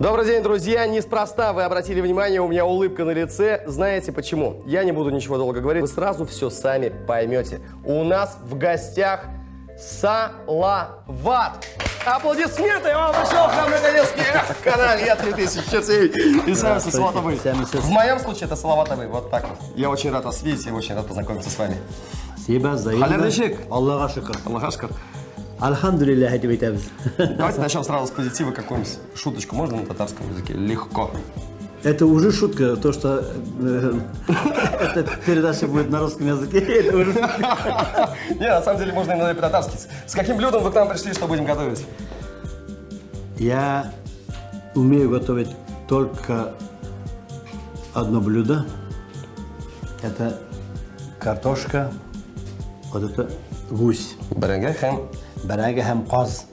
Добрый день, друзья! Неспроста вы обратили внимание, у меня улыбка на лице. Знаете почему? Я не буду ничего долго говорить, вы сразу все сами поймете. У нас в гостях Салават. Аплодисменты! Он пришел к нам наконец-таки в канале Я 3000 и сам Салаватовый. В моем случае это Салаватовый, вот так вот. Я очень рад вас видеть, я очень рад познакомиться с вами. Спасибо, взаимно. Халердешик. Аллаха шукр. Аллаха шукр. Альхамдулиллахи тебе. Давайте начнем сразу с позитива. Какую-нибудь шуточку можно на татарском языке? Легко. Это уже шутка, то, что эта передача будет на русском языке. Это уже шутка. Не, на самом деле можно иногда и по-татарски. С каким блюдом вы к нам пришли, что будем готовить? Я умею готовить только одно блюдо. Это картошка, вот это гусь. Баранга хэм. Баранга хэм қаз.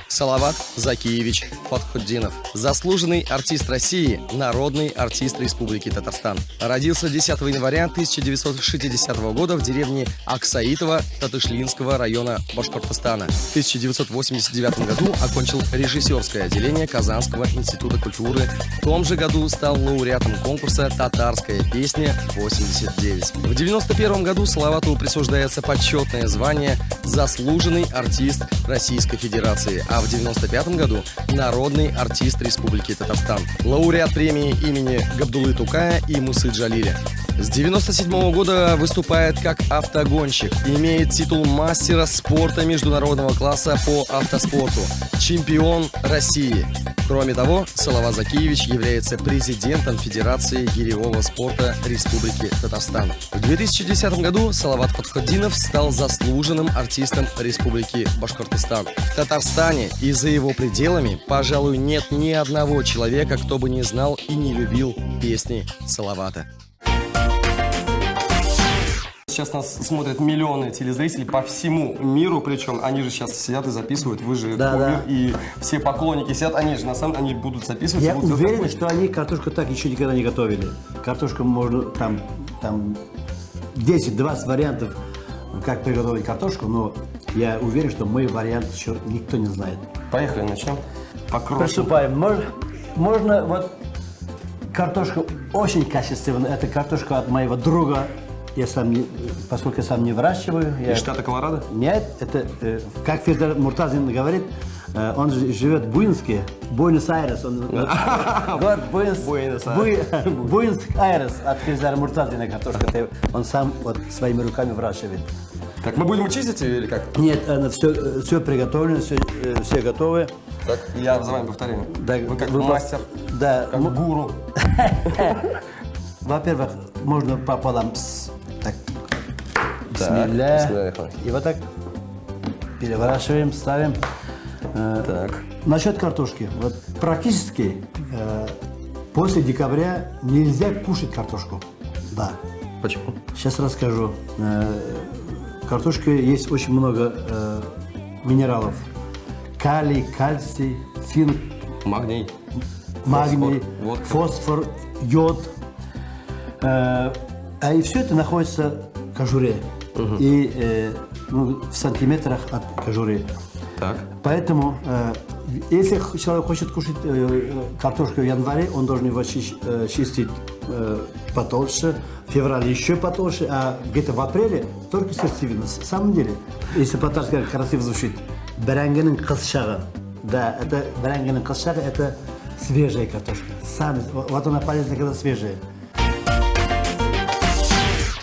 Салават Закиевич Фатхутдинов. Заслуженный артист России, народный артист Республики Татарстан. Родился 10 января 1960 года в деревне Аксаитово Татышлинского района Башкортостана. В 1989 году окончил режиссерское отделение Казанского института культуры. В том же году стал лауреатом конкурса «Татарская песня-89». В 1991 году Салавату присуждается почетное звание «Заслуженный артист Российской Федерации», а в 1995 году народный артист Республики Татарстан. Лауреат премии имени Габдуллы Тукая и Мусы Джалиля. С 1997 года выступает как автогонщик. Имеет титул мастера спорта международного класса по автоспорту. Чемпион России. Кроме того, Салават Закиевич является президентом Федерации гиревого спорта Республики Татарстан. В 2010 году Салават Фатхутдинов стал заслуженным артистом Республики Башкортостан. В Татарстане и за его пределами, пожалуй, нет ни одного человека, кто бы не знал и не любил песни Салавата. Сейчас нас смотрят миллионы телезрителей по всему миру, причем они же сейчас сидят и записывают, вы же кумир, и все поклонники сидят, они же на самом деле они будут записывать. Я уверен, что они картошку так еще никогда не готовили. Картошку можно там 10-20 вариантов, как приготовить картошку, но я уверен, что мой вариант еще никто не знает. Поехали, начнем. Приступаем. Можно вот картошка очень качественная. Это картошка от моего друга. Я сам не, поскольку я сам не выращиваю. Из штата Колорадо? Нет, это, как Федор Муртазин говорит, он живет в Буинске, Буэнос-Айрес. Город Буэнос-Айрес от Федора Муртазина картошка. Он сам вот своими руками выращивает. Так, мы будем чистить или как? Нет, все приготовлено, все готовы. Так, я за вами повторяю. Да, вы как мастер, да, как гуру. Во-первых, можно пополам. Так. Бисмилля. И вот так переворачиваем, ставим. Так. Насчет картошки. Вот практически после декабря нельзя кушать картошку. Да. Почему? Сейчас расскажу. В картошке есть очень много минералов. Калий, кальций, цинк, магний, фосфор, йод. И все это находится в кожуре. И в сантиметрах от кожуры. Так. Поэтому, если человек хочет кушать картошку в январе, он должен его чистить потолще, в феврале еще потолще, а где-то в апреле только сердцевина. На самом деле, если по-татарски красиво звучит, барангенин кысшагы. Да, это барангенин кысшагы, это свежая картошка. Вот она полезна, когда свежая.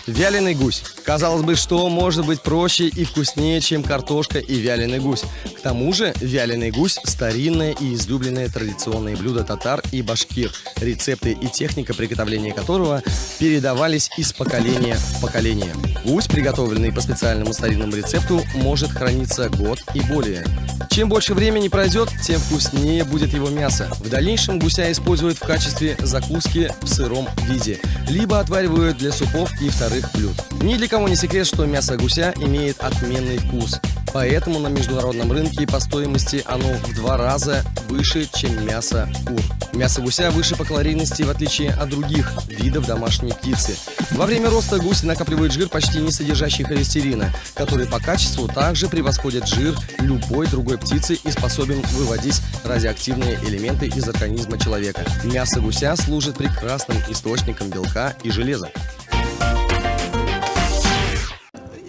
Вяленый гусь. Казалось бы, что может быть проще и вкуснее, чем картошка и вяленый гусь. К тому же вяленый гусь – старинное и излюбленное традиционное блюдо татар и башкир, рецепты и техника приготовления которого передавались из поколения в поколение. Гусь, приготовленный по специальному старинному рецепту, может храниться год и более. Чем больше времени пройдет, тем вкуснее будет его мясо. В дальнейшем гуся используют в качестве закуски в сыром виде, либо отваривают для супов и вторых блюд. Ни для кого не секрет, что мясо гуся имеет отменный вкус. Поэтому на международном рынке по стоимости оно в 2 раза выше, чем мясо кур. Мясо гуся выше по калорийности, в отличие от других видов домашней птицы. Во время роста гуси накапливают жир, почти не содержащий холестерина, который по качеству также превосходит жир любой другой птицы и способен выводить радиоактивные элементы из организма человека. Мясо гуся служит прекрасным источником белка и железа.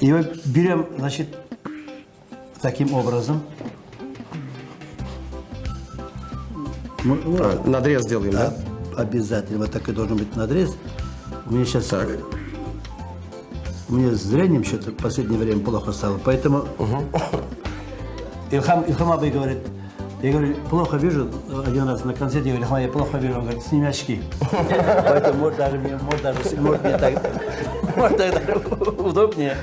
Его берем, значит, таким образом. Надрез делаем, да? Обязательно. Вот такой должен быть надрез. У меня сейчас... У меня с зрением что-то в последнее время плохо стало. Поэтому Ильхам Абай говорит, я говорю, плохо вижу. Один раз на концерте я говорю, Ильхам, я плохо вижу. Он говорит, сними очки. Поэтому может мне так удобнее.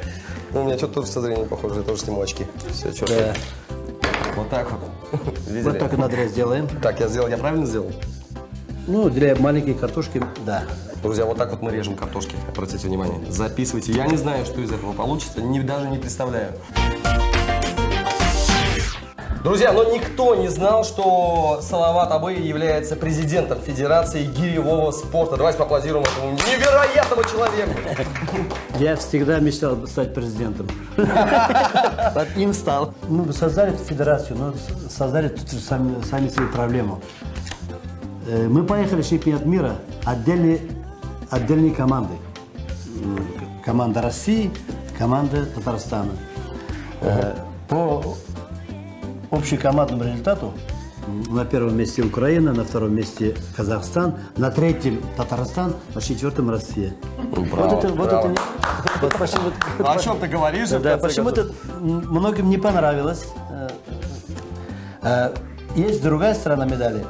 У меня что-то тоже со зрением похоже, я тоже сниму очки. Все, черт. Да. Вот так вот. Вот так и надрез делаем. Так, я правильно сделал? Ну, для маленькой картошки, да. Друзья, вот так вот мы режем картошки. Обратите внимание. Записывайте. Я не знаю, что из этого получится, даже не представляю. Друзья, но никто не знал, что Салават Абый является президентом Федерации гиревого спорта. Давайте поаплодируем этому невероятному человеку. Я всегда мечтал стать президентом. Вот им стал. Мы создали эту федерацию, но создали тут же сами свою проблему. Мы поехали в чемпионат мира, отдельные команды. Команда России, команда Татарстана. По общекомандному результату на первом месте Украина, на втором месте Казахстан, на третьем Татарстан, на четвертом Россия. О чем ты говоришь? Да, почему-то многим не понравилось. Есть другая сторона медали.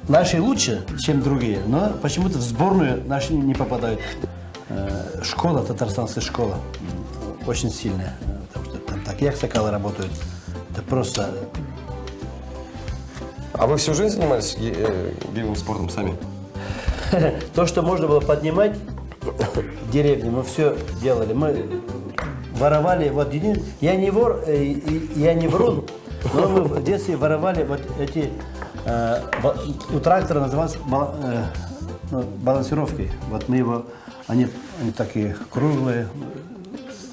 Наши лучше, чем другие, но почему-то в сборную наши не попадают. Школа, татарстанская школа, очень сильная. Потому что там такие аксакалы работают. Это просто... А вы всю жизнь занимались гиревым спортом сами? То, что можно было поднимать в деревне, мы все делали. Мы воровали, вот я не вор, я не врун, но мы в детстве воровали вот эти... У трактора называлось балансировкой. Вот мы его, они такие круглые,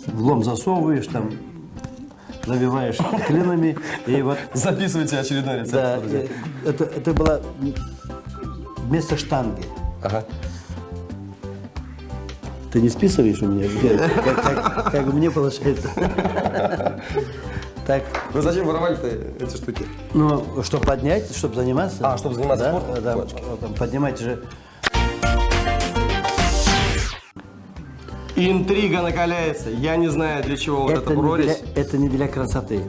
в лом засовываешь, там, завиваешь клинами, и вот... Записывайте очередной рецепт. Да, это было вместо штанги. Ага. Ты не списываешь у меня? Как мне получается. Так. Вы зачем воровали-то эти штуки? Ну, чтобы поднять, чтобы заниматься. А, чтобы заниматься спортом? Да, поднимать же. Интрига накаляется. Я не знаю, для чего вот это боролись. Это не для красоты.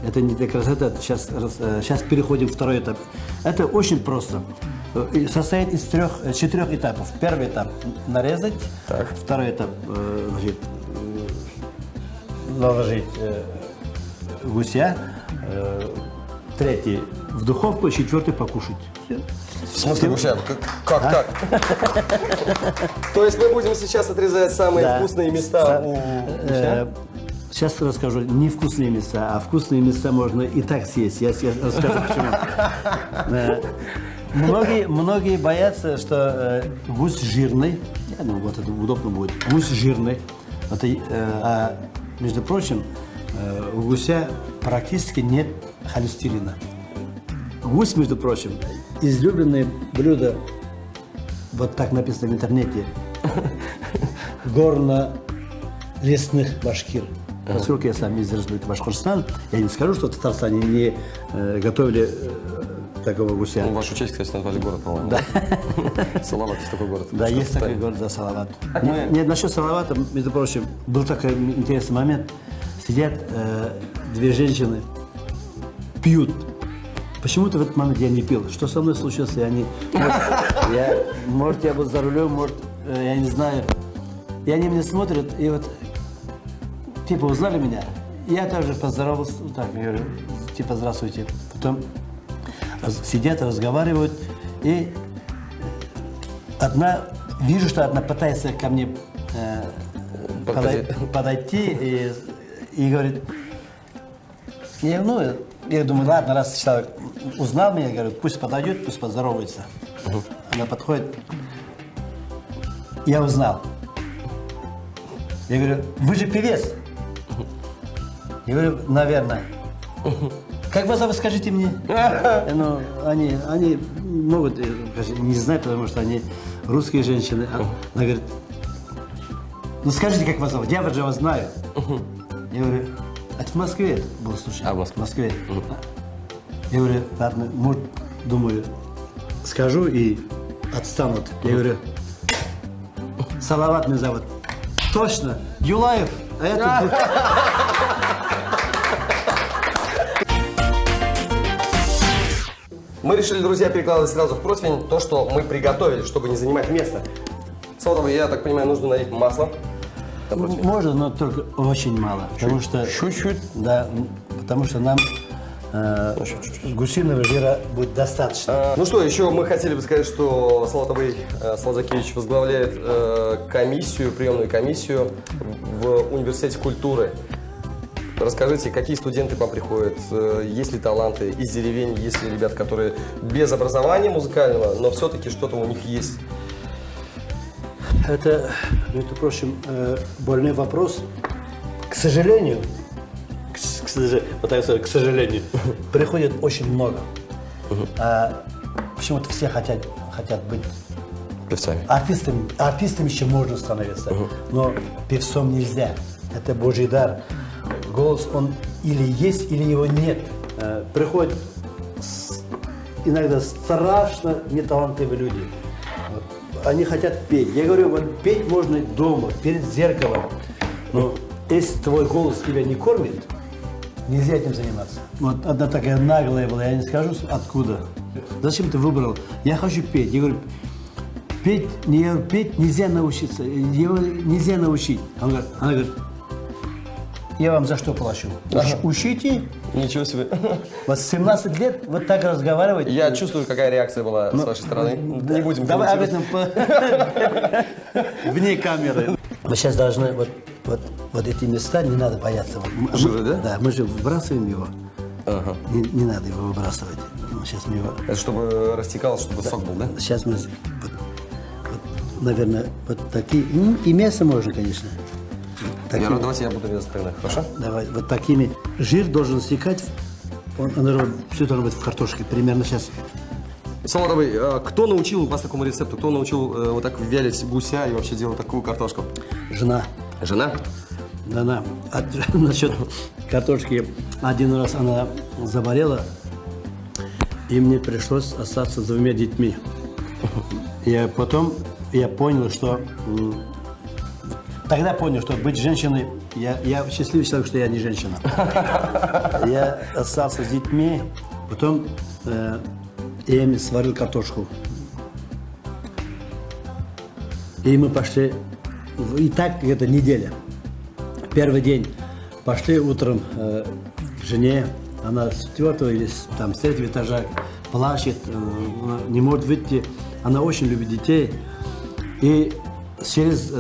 Это не для красоты. Сейчас переходим в второй этап. Это очень просто. Состоит из 4 этапов. Первый этап – нарезать. Так. Второй этап наложить гуся. Третий – в духовку. Четвертый – покушать. Все. В смысле гуся? Как так? То есть мы будем сейчас отрезать самые вкусные места у гуся? Сейчас расскажу. Не вкусные места, а вкусные места можно и так съесть. Я расскажу, почему. Многие боятся, что гусь жирный. Я думаю, вот это удобно будет. Гусь жирный. А между прочим, у гуся практически нет холестерина. Гусь, между прочим, излюбленное блюдо, вот так написано в интернете, горно-лесных башкир. Поскольку я сам из Республики Башкортостан, я не скажу, что в Татарстане не готовили такого гуся. Ну, вашу честь, кстати, назвали город, по-моему. Да. Салават есть такой город. Да, есть такой город, да, Салават. Нет, насчет Салавата, между прочим, был такой интересный момент. Сидят 2 женщины, пьют. Почему-то в этот момент я не пил. Что со мной случилось, я не... Может, я был за рулем, может, я не знаю. И они меня смотрят, и вот, типа, узнали меня. Я также поздоровался, так, я говорю, типа, здравствуйте. Потом сидят, разговаривают, и вижу, что одна пытается ко мне подойти и говорит, я думаю, ладно, раз человек узнал меня, говорю, пусть подойдет, пусть поздоровается. Она подходит, я узнал. Я говорю, вы же певец? Я говорю, наверное. Как вас зовут, скажите мне? Ну, они могут, не знать, потому что они русские женщины. Она говорит, ну скажите, как вас зовут, я же вас знаю. Я говорю, это в Москве был случай. В Москве. Я говорю, ладно, может, думаю, скажу и отстанут. Я говорю, Салават меня зовут. Точно, Юлаев. А это... Мы решили, друзья, перекладывать сразу в противень то, что мы приготовили, чтобы не занимать место. Солодова, я так понимаю, нужно налить масло. Можно, но только очень мало. Потому что... Чуть-чуть? Да, потому что нам гусиного жира будет достаточно. Ну что, еще мы хотели бы сказать, что Салават Сладзакевич возглавляет приемную комиссию в Университете культуры. Расскажите, какие студенты к вам приходят, есть ли таланты из деревень, есть ли ребята, которые без образования музыкального, но все-таки что-то у них есть? Это, между прочим, больной вопрос. К сожалению, к сожалению, приходит очень много. Почему-то все хотят быть певцами. Артистом еще можно становиться, но певцом нельзя. Это Божий дар. Голос, он или есть, или его нет. Приходят иногда страшно неталантливые люди. Они хотят петь. Я говорю, вот петь можно дома, перед зеркалом. Но если твой голос тебя не кормит, нельзя этим заниматься. Вот одна такая наглая была, я не скажу откуда. Зачем ты выбрал? Я хочу петь. Я говорю, петь нельзя научиться, его нельзя научить. Она говорит, я вам за что плачу? Учите. Ничего себе. Вот 17 лет вот так разговаривать. Я чувствую, какая реакция была с вашей стороны. Не будем давай об этом вне камеры. Мы сейчас должны вот эти места не надо бояться. Жира, да? Да, мы же выбрасываем его. Не надо его выбрасывать. Сейчас мы его... Это чтобы растекалось, чтобы сок был, да? Сейчас мы, наверное, вот такие... И мясо можно, конечно. Давайте я буду резать тогда, хорошо? Давай, вот такими. Жир должен стекать, все должно быть в картошке, примерно сейчас. Солодовый, кто научил вас такому рецепту? Кто научил вот так вялить гуся и вообще делать такую картошку? Жена. Жена? Да. Насчет картошки, один раз она заболела, и мне пришлось остаться с 2 детьми. Потом я понял, что... Тогда понял, что быть женщиной, я счастливый человек, что я не женщина. Я остался с детьми, потом я им сварил картошку. И мы пошли, и так где-то неделя. Первый день пошли утром к жене, она с 4-го или с 3-го этажа плачет, не может выйти. Она очень любит детей. И через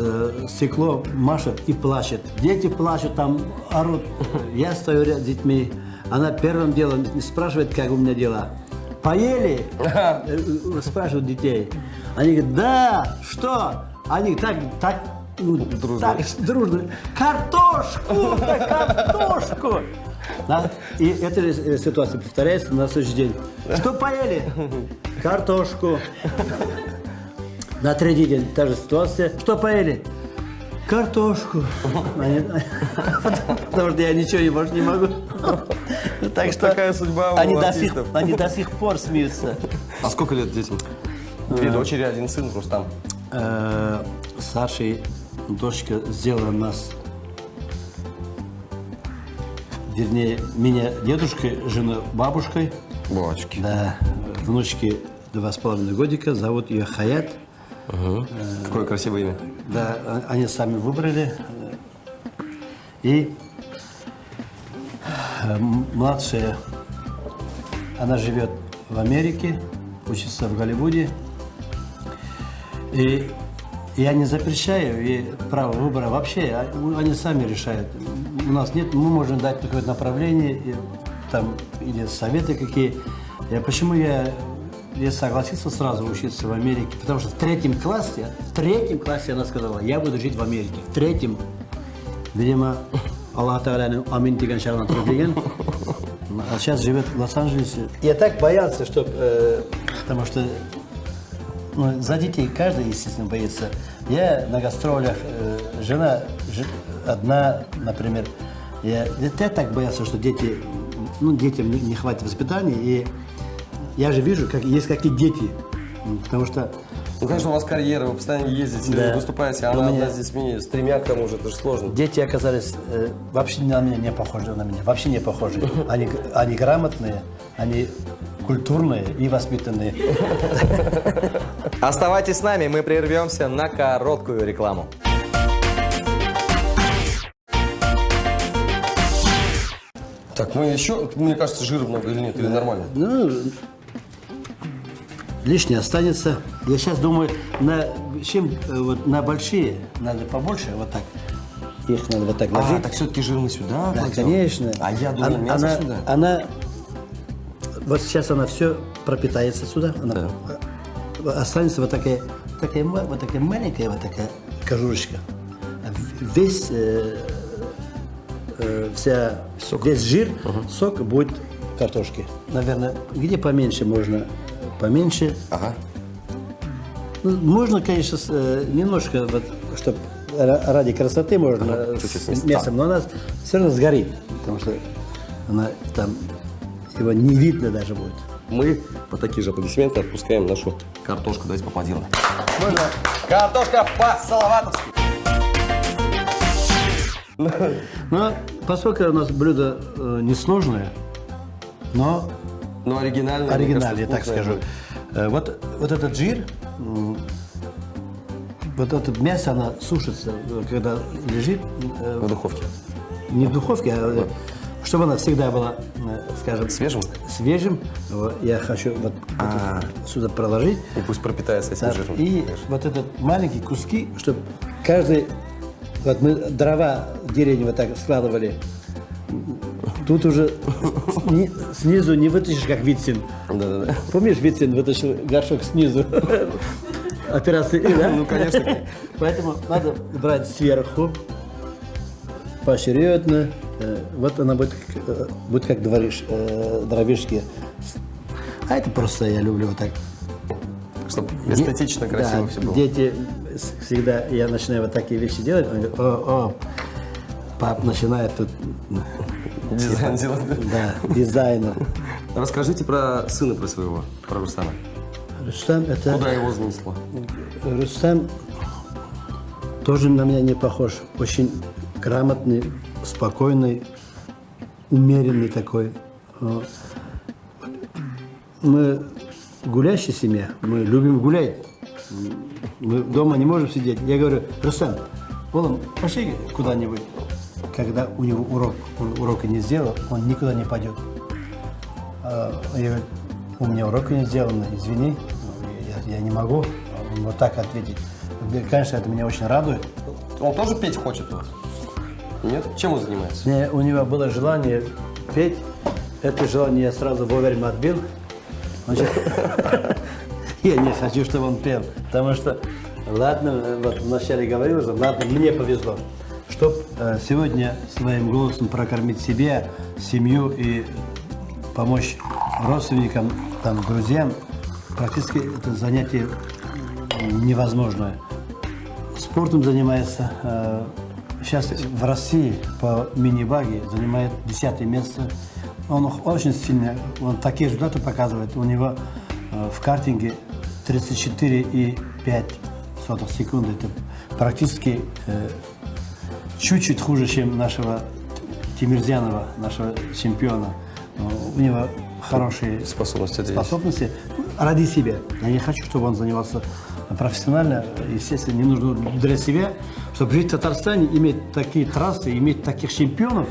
стекло машет и плачет. Дети плачут, там орут. Я стою рядом с детьми. Она первым делом спрашивает, как у меня дела. Поели? Спрашивают детей. Они говорят, да, что? Они так дружно. Картошку! Картошку! Да? И эта ситуация повторяется на следующий день. Что поели? Картошку. На 3-й день та же ситуация. Что поели? Картошку. Потому что я ничего больше не могу. Так что такая судьба у артистов. Они до сих пор смеются. А сколько лет детям? 2 дочери, 1 сын, Рустам. Старшая дочка сделала нас, вернее, меня дедушкой, жену бабушкой. Бабочки. Да, внучке 2,5 годика, зовут ее Хаят. Какое красивое имя. Да, они сами выбрали. И младшая, она живет в Америке, учится в Голливуде. И Я не запрещаю, и право выбора вообще, они сами решают. У нас нет, мы можем дать какое-то направление, и, там, или советы какие. Почему я согласился сразу учиться в Америке? Потому что в третьем классе она сказала, я буду жить в Америке. В третьем, видимо, Аллах Тааля'ның амин деген шағынан тұрып деген. А сейчас живет в Лос-Анджелесе. Я так боялся, что, потому что за детей каждый, естественно, боится. Я на гастролях, жена одна, например. Я так боялся, что детям не хватит воспитания. И я же вижу, есть какие дети. Потому что... Ну, конечно, у вас карьера, вы постоянно ездите, да. выступаете, а она одна с детьми, с тремя к тому же, это же сложно. Дети оказались вообще на меня не похожи, вообще не похожи. Они грамотные, они культурные и воспитанные. Оставайтесь с нами, мы прервемся на короткую рекламу. Так, мы еще, мне кажется, жира много или нет, или нормально? Ну, лишнее останется. Я сейчас думаю, на большие надо побольше, вот так. Их надо вот так ложить. Так все-таки жир мы сюда Да, кладем? конечно. А я думаю, мясо сюда. Вот сейчас она все пропитается сюда. Останется вот такая маленькая вот такая кожурочка. Весь жир, сок будет картошки. Наверное, где поменьше можно, поменьше. Ага. Ну, можно, конечно, немножко, вот, чтобы ради красоты можно с мясом, но она все равно сгорит, потому что она там его не видно даже будет. Мы по такие же аплодисменты отпускаем нашу картошку. Давайте поаплодируем. Можно? Картошка по-салаватовски. Но поскольку у нас блюдо несложное, но оригинальное, я так скажу. Вот этот жир, вот это мясо, оно сушится, когда лежит В духовке. не в духовке, а чтобы она всегда была, скажем, свежим. Я хочу вот сюда проложить. И пусть пропитается этим жиром. И вот этот маленькие куски, чтобы каждый... Вот мы дрова в деревне вот так складывали. Тут уже снизу не вытащишь, как Вицин. Да. Помнишь, Вицин вытащил горшок снизу? Операция, да? Ну, конечно. Поэтому надо брать сверху, поочередно. Вот она будет как дровишки. А это просто я люблю вот так. Чтобы эстетично, красиво все было. Дети всегда, я начинаю вот такие вещи делать, они говорят, пап начинает тут... Дизайн делать. Да, дизайнер. Расскажите про сына, про своего, про Рустама. Рустам это... Куда его занесло? Рустам тоже на меня не похож. Очень грамотный, спокойный, умеренный такой. Мы гулящая семья, мы любим гулять. Мы дома не можем сидеть. Я говорю, Рустам, пошли куда-нибудь. Когда у него он урока не сделал, он никуда не пойдет. Я говорю, у меня урока не сделано, извини, я не могу вот так ответить. Конечно, это меня очень радует. Он тоже петь хочет у вас? Нет? Чем он занимается? У него было желание петь. Это желание я сразу вовремя отбил. Я не хочу, чтобы он пел, потому что, ладно, вот вначале говорил уже, ладно, мне повезло, чтобы сегодня своим голосом прокормить себя, семью и помочь родственникам, там, друзьям, практически это занятие невозможное. Спортом занимается, сейчас в России по мини-баге занимает 10-е место. Он очень сильно, он такие результаты показывает. У него в картинге 34,5 секунды. Это практически чуть-чуть хуже, чем нашего Тимирзянова, нашего чемпиона. У него хорошие способности ради себя. Я не хочу, чтобы он занимался профессионально. Естественно, не нужно для себя, чтобы жить в Татарстане, иметь такие трассы, иметь таких чемпионов.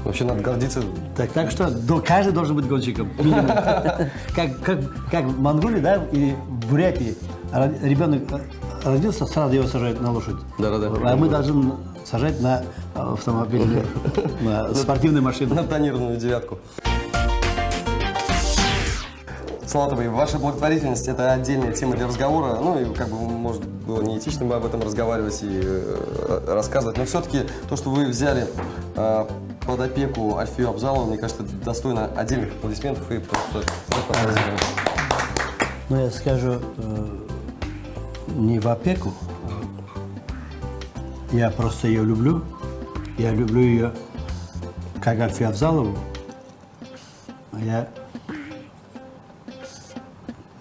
Вообще надо гордиться. Так что каждый должен быть гонщиком. Как в Монголии, да, или в Бурятии. Ребенок родился, сразу его сажают на лошадь. Да-да-да. А мы должны сажать на автомобиль, на спортивную машину. На тонированную девятку. Салатовый, ваша благотворительность – это отдельная тема для разговора. Ну, и как бы, может, было неэтично бы об этом разговаривать и рассказывать. Но все-таки то, что вы взяли под опеку Альфию Абзалову, мне кажется, это достойно отдельных аплодисментов и просто поаплодировать. Ну, я скажу, не в опеку. Я просто ее люблю. Я люблю ее как Альфию Абзалову. Я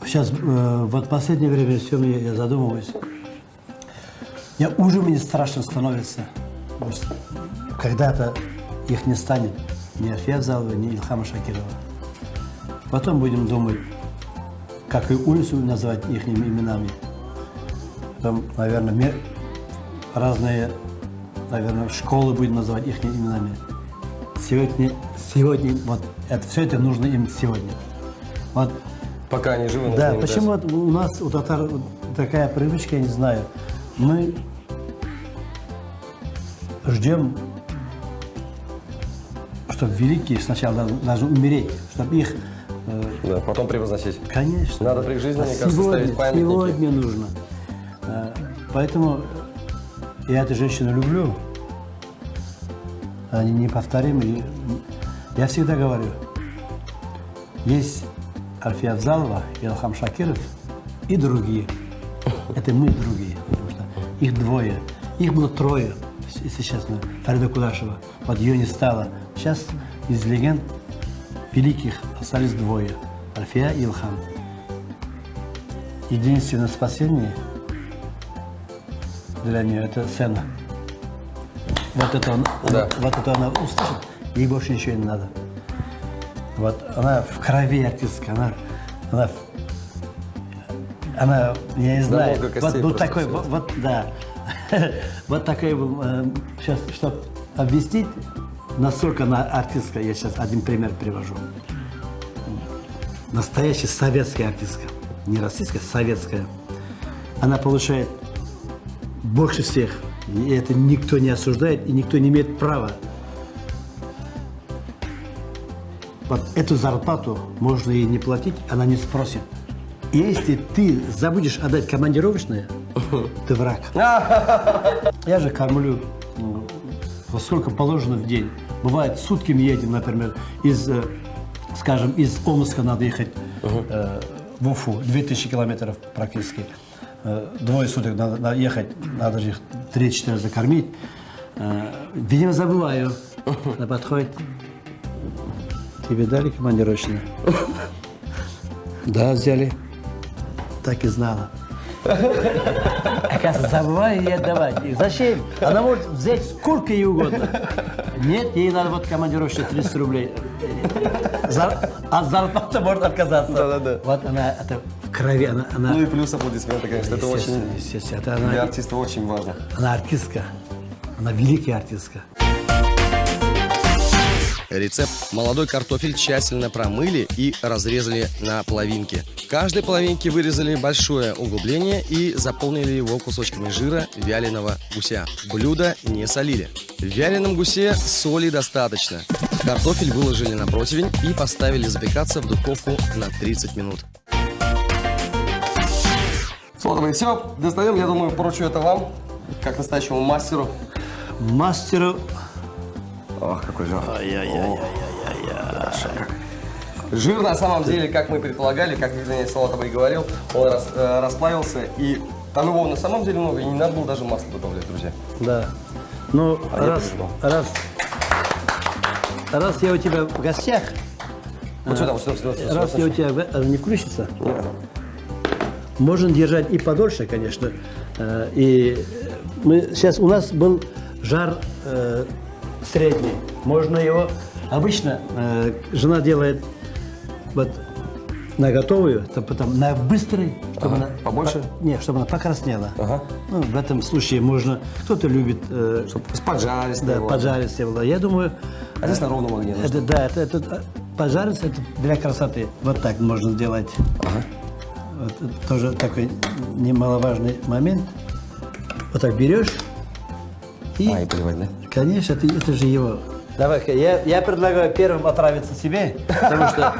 сейчас, вот в последнее время все я задумываюсь. Уже мне страшно становится. Когда-то их не станет. Ни Альфия Абзалова, ни Ильхама Шакирова. Потом будем думать, как и улицу называть их именами. Там, наверное, разные, наверное, школы будем называть их именами. Сегодня вот это, все это нужно им сегодня. Вот. Пока они живы. Да, почему вот у нас у татар такая привычка, я не знаю. Мы ждем, чтобы великие сначала должны умереть, чтобы их... Да, потом превозносить. Конечно. Надо при их жизни, мне кажется, ставить памятники. Сегодня нужно. Поэтому я эту женщину люблю. Они неповторимы. Я всегда говорю, есть Альфия Абзалова, Ильхам Шакиров и другие. Это мы другие, потому что их двое. Их было трое, если честно. Фарида Кудашева. Вот ее не стало. Сейчас из легенд великих остались двое. Альфия и Ильхам. Единственное спасение для нее – это сцена. Вот это она услышит, ей больше ничего не надо. Вот она в крови артистка, она, я не знаю, вот был такой, да, вот такой, сейчас, чтобы объяснить, насколько она артистка, я сейчас один пример привожу. Настоящая советская артистка, не российская, советская. Она получает больше всех, и это никто не осуждает, и никто не имеет права. Вот эту зарплату можно ей не платить, она не спросит. И если ты забудешь отдать командировочное, ты враг. Я же кормлю, сколько положено в день. Бывает, сутками едем, например, скажем, из Омска надо ехать в Уфу, 2000 километров практически. Двое суток надо ехать, надо же их 3-4 закормить. Видимо, забываю. Она подходит. Тебе дали командировочное? Да, взяли. Так и знала. Оказывается, забываю ей отдавать. И зачем? Она может взять сколько ей угодно. Нет, ей надо вот командировочное 300 рублей. От зарплаты может отказаться. Да. Вот она, это в крови. Она... Ну и плюс аплодисменты, конечно. Это очень, для артиста очень важно. Она артистка. Она великая артистка. Рецепт. Молодой картофель тщательно промыли и разрезали на половинки. В каждой половинке вырезали большое углубление и заполнили его кусочками жира вяленого гуся. Блюдо не солили. В вяленом гусе соли достаточно. Картофель выложили на противень и поставили запекаться в духовку на 30 минут. Салатовый, все, достаем. Я думаю, поручу это вам, как настоящему мастеру. Мастеру. Ох, какой жир. Жир, на самом деле, как мы предполагали, как Евгений Салатовый говорил, он расплавился, и там его на самом деле много, и не надо было даже масло добавлять, друзья. Да. Ну, раз я у тебя в гостях, Вот сюда. раз я у тебя не включится, можно держать и подольше, конечно. И сейчас у нас был жар средний. Можно его... Обычно жена делает вот на готовую, потом на быстрый, чтобы она... Побольше? Нет, чтобы она покраснела. Ага. Ну, в этом случае можно... Кто-то любит... Чтобы поджарить. Да, поджарить. Я думаю... А здесь на ровном огне. Это поджариться это для красоты. Вот так можно сделать. Ага. это тоже такой немаловажный момент. Вот так берешь и, И поливать, да? конечно, это же его. Давай-ка, я предлагаю первым отправиться себе, потому что...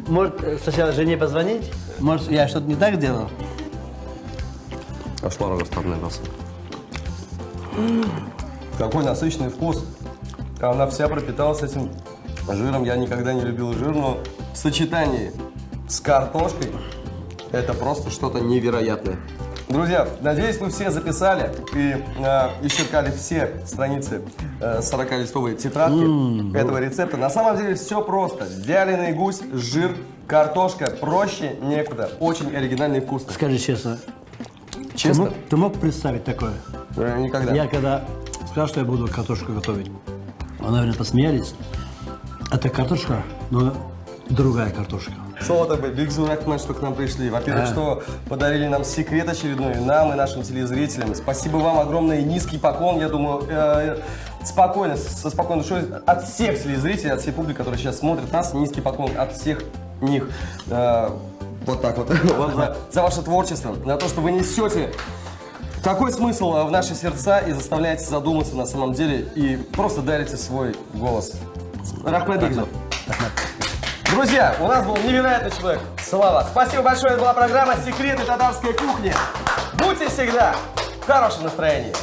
Может, сначала жене позвонить? Может, я что-то не так делал? Какой насыщенный вкус. Она вся пропиталась этим жиром. Я никогда не любил жир, но в сочетании с картошкой это просто что-то невероятное. Друзья, надеюсь, вы все записали и исчеркали все страницы 40-листовой тетрадки этого рецепта. На самом деле все просто. Вяленый гусь, жир, картошка. Проще некуда. Очень оригинально и вкусно. Скажи честно. Честно? Ты мог представить такое? Никогда. Я когда сказал, что я буду картошку готовить, вы, наверное, посмеялись. Это картошка, но другая картошка. Солотобы, Бигзу Рахман, что к нам пришли. Во-первых, что подарили нам секрет очередной, нам и нашим телезрителям. Спасибо вам огромное и низкий поклон. Я думаю, спокойно, со спокойной душой от всех телезрителей, от всей публики, которая сейчас смотрит нас, низкий поклон от всех них. Вот так вот. За ваше творчество, за то, что вы несете такой смысл в наши сердца и заставляете задуматься на самом деле и просто дарите свой голос. Рахмет Бигзу. Друзья, у нас был невероятный человек, Слава. Спасибо большое, это была программа «Секреты татарской кухни». Будьте всегда в хорошем настроении.